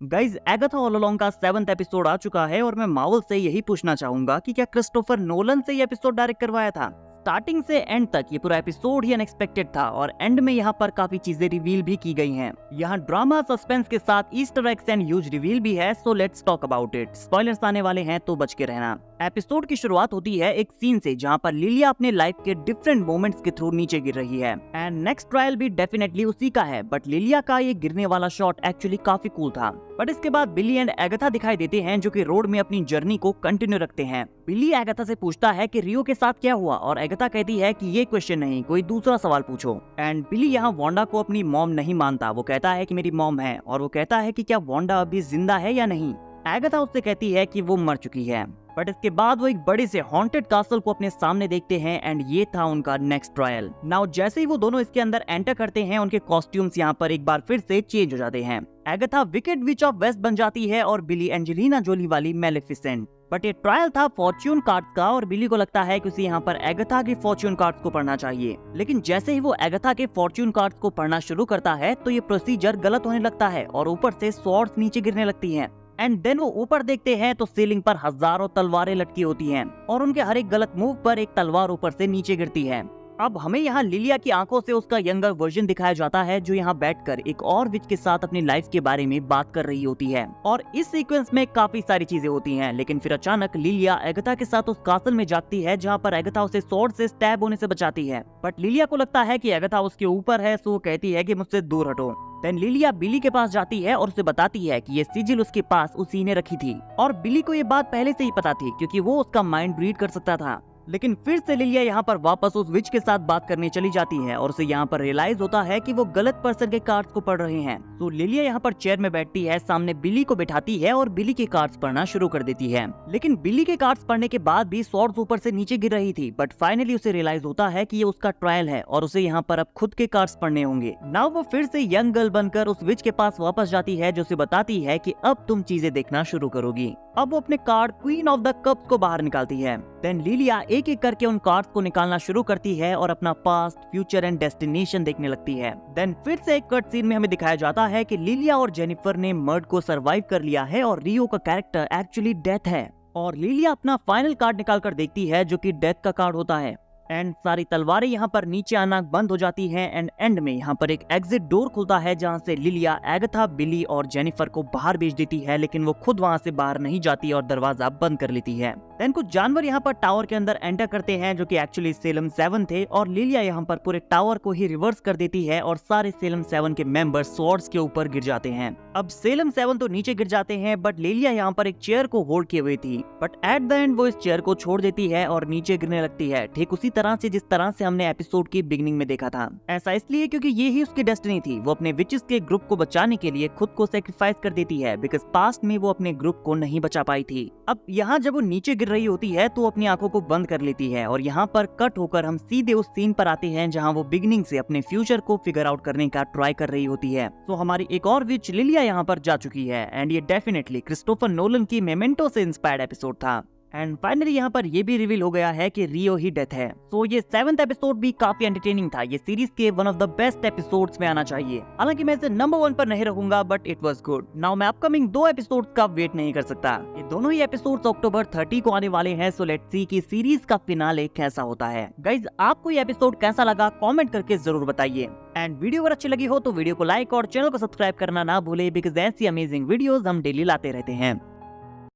Guys Agatha all along का 7th episode आ चुका है और मैं मार्वल से यही पूछना चाहूंगा कि क्या क्रिस्टोफर नोलन से ये एपिसोड डायरेक्ट करवाया था। स्टार्टिंग से एंड तक ये पूरा एपिसोड ही अनएक्सपेक्टेड था और एंड में यहाँ पर काफी चीजें रिवील भी की गई हैं। यहाँ ड्रामा सस्पेंस के साथ Easter eggs and huge reveal भी है, so let's talk about it. Spoilers आने वाले हैं तो बच के रहना। एपिसोड की शुरुआत होती है एक सीन से जहाँ पर लिलिया अपने लाइफ के डिफरेंट मोमेंट्स के थ्रू नीचे गिर रही है एंड नेक्स्ट ट्रायल भी डेफिनेटली उसी का है, बट लिलिया का ये गिरने वाला शॉट एक्चुअली काफी कूल था। बट इसके बाद बिली एंड एगाथा दिखाई देते हैं जो कि रोड में अपनी जर्नी को कंटिन्यू रखते हैं। बिली एगाथा से पूछता है कि रियो के साथ क्या हुआ और एगाथा कहती है कि ये क्वेश्चन नहीं, कोई दूसरा सवाल पूछो। एंड बिली यहाँ वांडा को अपनी मॉम नहीं मानता, वो कहता है कि मेरी मॉम है और वो कहता है कि क्या वांडा अभी जिंदा है या नहीं। एगाथा उससे कहती है कि वो मर चुकी है। बट इसके बाद वो एक बड़े से हॉन्टेड कासल को अपने सामने देखते हैं एंड ये था उनका नेक्स्ट ट्रायल। नाउ जैसे ही वो दोनों इसके अंदर एंटर करते हैं उनके कॉस्ट्यूम्स यहाँ पर एक बार फिर से चेंज हो जाते हैं। Agatha wicked witch of west बन जाती है और बिली एंजेलिना जोली वाली मेलेफिसेंट। बट ये ट्रायल था फॉर्च्यून कार्ड्स का और बिली को लगता है कि उसे यहाँ पर एगाथा के फॉर्च्यून कार्ड्स को पढ़ना चाहिए। लेकिन जैसे ही वो एगाथा के फॉर्च्यून कार्ड्स को पढ़ना शुरू करता है तो ये प्रोसीजर गलत होने लगता है और ऊपर से स्वॉर्ड्स नीचे गिरने लगती हैं। एंड देन वो ऊपर देखते हैं तो सीलिंग पर हजारों तलवारें लटकी होती हैं और उनके हर एक गलत मूव पर एक तलवार ऊपर से नीचे गिरती है। अब हमें यहाँ लिलिया की आंखों से उसका यंगर वर्जन दिखाया जाता है जो यहाँ बैठकर एक और विच के साथ अपनी लाइफ के बारे में बात कर रही होती है और इस सीक्वेंस में काफी सारी चीजें होती हैं। लेकिन फिर अचानक लिलिया एगाथा के साथ उस कासल में जाती है जहाँ पर एगाथा उसे स्वॉर्ड से स्टैब होने से बचाती है। बट लिलिया को लगता है कि एगाथा उसके ऊपर है, सो वो कहती है कि मुझसे दूर हटो। देन लिलिया बिली के पास जाती है और उसे बताती है कि ये सिजिल उसके पास उसी ने रखी थी और बिली को ये बात पहले से ही पता थी क्योंकि वो उसका माइंड रीड कर सकता था। लेकिन फिर से लिलिया यहाँ पर वापस उस विच के साथ बात करने चली जाती है और उसे यहाँ पर रियलाइज होता है कि वो गलत पर्सन के कार्ड्स को पढ़ रहे हैं। तो लिलिया यहाँ पर चेयर में बैठती है, सामने बिली को बैठाती है और बिली के कार्ड्स पढ़ना शुरू कर देती है। लेकिन बिली के कार्ड्स पढ़ने के बाद भी स्वॉर्ड्स ऊपर से नीचे गिर रही थी, बट फाइनली उसे रियलाइज होता है कि ये उसका ट्रायल है और उसे यहाँ पर अब खुद के कार्ड्स पढ़ने होंगे। नाउ वो फिर से यंग गर्ल बनकर उस विच के पास वापस जाती है जो उसे बताती है कि अब तुम चीजें देखना शुरू करोगी। अब वो अपने card queen of the cups को बाहर निकालती है। देन लिलिया एक एक करके उन कार्ड्स को निकालना शुरू करती है और अपना पास्ट, फ्यूचर एंड डेस्टिनेशन देखने लगती है। देन फिर से एक कट सीन में हमें दिखाया जाता है कि लिलिया और जेनिफर ने मर्ड को सरवाइव कर लिया है और रियो का कैरेक्टर एक्चुअली डेथ है और लिलिया अपना फाइनल कार्ड निकाल कर देखती है जो कि डेथ का कार्ड होता है। एंड सारी तलवारें यहाँ पर नीचे आना बंद हो जाती हैं एंड एंड में यहाँ पर एक एग्जिट डोर खुलता है जहाँ से लिलिया एगाथा, बिली और जेनिफर को बाहर भेज देती है, लेकिन वो खुद वहाँ से बाहर नहीं जाती और दरवाजा बंद कर लेती है। देन कुछ जानवर यहाँ पर टावर के अंदर एंटर करते हैं जो कि एक्चुअली सेलम 7 थे और लिलिया यहाँ पर पूरे टावर को ही रिवर्स कर देती है और सारे सेलम 7 के मेंबर स्वॉर्ड्स के ऊपर गिर जाते हैं। अब सेलम 7 तो नीचे गिर जाते हैं बट लिलिया यहाँ पर एक चेयर को होल्ड किए हुई थी, बट एट द एंड वो इस चेयर को छोड़ देती है और नीचे गिरने लगती है, ठीक उसी तरह से जिस तरह से हमने एपिसोड की बिगिनिंग में देखा था। ऐसा इसलिए क्योंकि ये ही उसकी डेस्टिनी थी। वो अपने विचेस के ग्रुप को बचाने के लिए खुद को सेक्रीफाइस कर देती है बिकॉज पास्ट में वो अपने ग्रुप को नहीं बचा पाई थी। अब यहाँ जब वो नीचे गिर रही होती है तो अपनी आंखों को बंद कर लेती है और यहाँ पर कट होकर हम सीधे उस सीन पर आते हैं जहाँ वो बिगिनिंग से अपने फ्यूचर को फिगर आउट करने का ट्राई कर रही होती है। तो हमारी एक और विच लिलिया यहाँ पर जा चुकी है एंड ये डेफिनेटली क्रिस्टोफर नोलन की मेमेंटो से इंस्पायर्ड एपिसोड था। एंड फाइनली यहाँ पर ये भी रिवील हो गया है कि रियो ही डेथ है। तो ये 7th एपिसोड भी काफी एंटरटेनिंग था। ये सीरीज के one of the best episodes में आना चाहिए। हालांकि मैं इसे नंबर 1 पर नहीं रखूंगा but it was good. Now मैं अपकमिंग 2 एपिसोड्स का वेट नहीं कर सकता। ये दोनों ही एपिसोड्स अक्टूबर 30 को आने वाले हैं, सो लेट्स सी कि सीरीज का फिनाले कैसा होता है। गाइज आपको ये एपिसोड कैसा लगा कॉमेंट करके जरूर बताइए एंड वीडियो अगर अच्छी लगी हो तो वीडियो को लाइक और चैनल को सब्सक्राइब करना ना भूले बिकॉज ऐसी अमेजिंग वीडियोस हम डेली लाते रहते हैं।